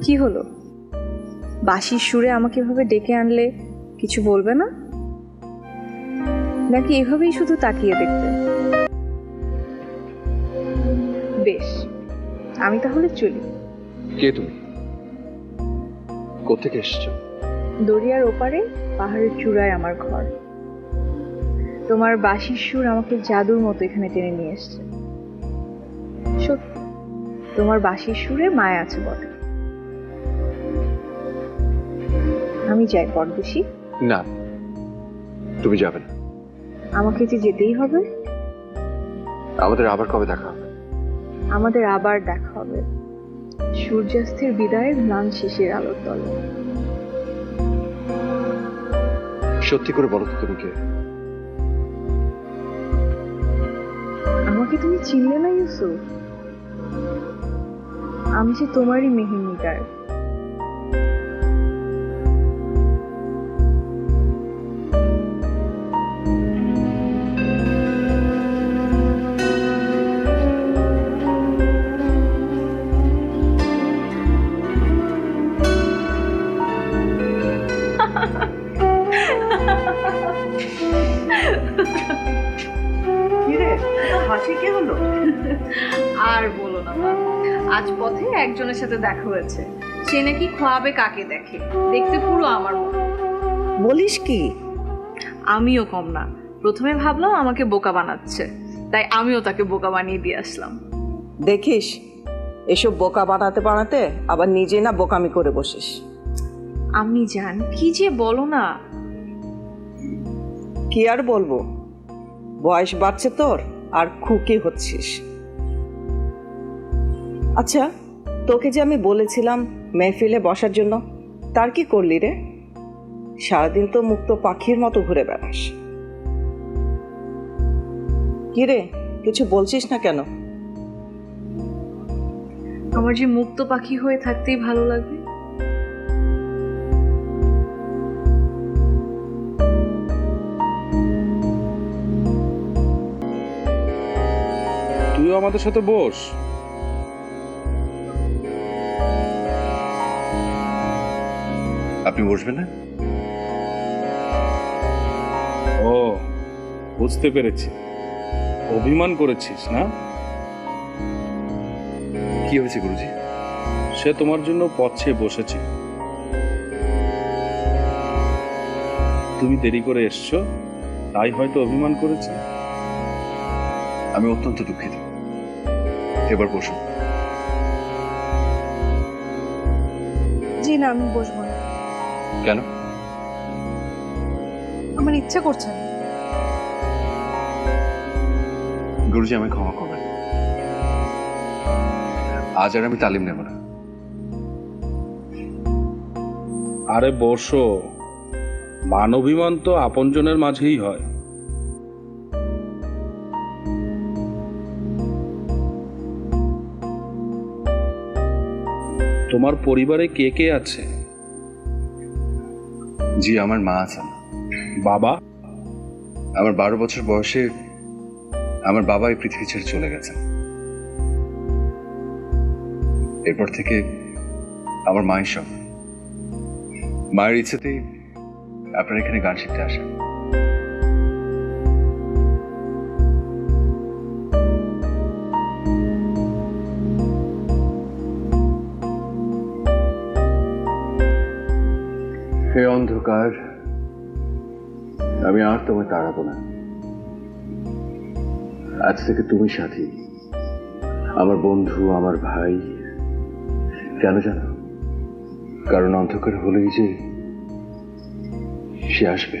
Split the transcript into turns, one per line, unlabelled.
কি হলো? বাঁশির সুরে আমাকে এভাবে ডেকে আনলে কিছু বলবে না, নাকি এভাবেই শুধু তাকিয়ে দেখবে? বেশ, আমি তাহলে চলি।
কে তুমি? কোত্থেকে এসেছো?
দরিয়ার ওপারে পাহাড়ের চূড়ায় আমার ঘর। তোমার বাঁশির সুর আমাকে জাদুর মতো এখানে টেনে নিয়ে এসছে। সত্যি, তোমার বাঁশির সুরে মায়া আছে বটে। আমি যাই পরদেশি।
না, তুমি যাবে না।
আমাকে যে যেতেই হবে।
আমাদের আবার কবে দেখা হবে?
আমাদের আবার দেখা হবে সূর্যাস্তের বিদায়ের ম্লান শিশির আলোর তলে।
সত্যি করে বলো তো তুমি কে?
আমাকে তুমি চিনলে না ইউসুফ? আমি যে তোমারই মেহেন্দিকার।
হাসি কি হলো?
আর বলো না মা, আজ পথে একজনের সাথে দেখা হয়েছে। সে নাকি খোয়াবে কাকে দেখে, দেখতে পুরো আমার মতো।
বলিস কি?
আমিও কম না। প্রথমে ভাবলাম আমাকে বোকা বানাচ্ছে, তাই আমিও তাকে বোকা বানিয়ে দিয়ে আসলাম।
দেখিস, এসব বোকা বানাতে বানাতে আবার নিজে না বোকামি করে বসিস।
আমি জান, কি যে বলো না।
কি আর বলবো, বয়স বাড়ছে তোর আর খুকি হচ্ছিস। আচ্ছা, তোকে যে আমি বলেছিলাম মেহফিলে বসার জন্য, তার কি করলি রে? সারাদিন তো মুক্ত পাখির মতো ঘুরে বেড়াস। কি রে, কিছু বলছিস না কেন?
আমার যে মুক্ত পাখি হয়ে থাকতেই ভালো লাগে।
তুইও আমাদের সাথে বস।
আপনি বসবেন না?
ও, বুঝতে পেরেছি, অভিমান করেছিস না?
কি হয়েছে গুরুজি?
সে তোমার জন্য পথ চেয়ে বসেছে। তুমি দেরি করে এসছো, তাই হয়তো অভিমান করেছে।
আমি অত্যন্ত দুঃখিত। এবার বসুন।
জি না, আমি বসবো না।
কেন?
আমার ইচ্ছা করছে না।
গুরুজি, আমি ক্ষমা করবেন, আজ আর আমি তালিম নেব না।
আরে বসো, মান অভিমান তো আপনজনের মাঝেই হয়। তোমার পরিবারে কে কে আছে?
জি, আমার মা আছেন।
বাবা?
আমার 12 বছর বয়সে আমার বাবা এই পৃথিবী ছেড়ে চলে গেছেন। এরপর থেকে আমার মাই সব। মায়ের ইচ্ছেতেই আপনার এখানে গান শিখতে আসেন। হে অন্ধকার, আমি আর তোমায় তাড়াবো না। আজ থেকে তুমি সাথী, আমার বন্ধু, আমার ভাই। কেন জানো? কারণ অন্ধকার হলেই যে সে আসবে।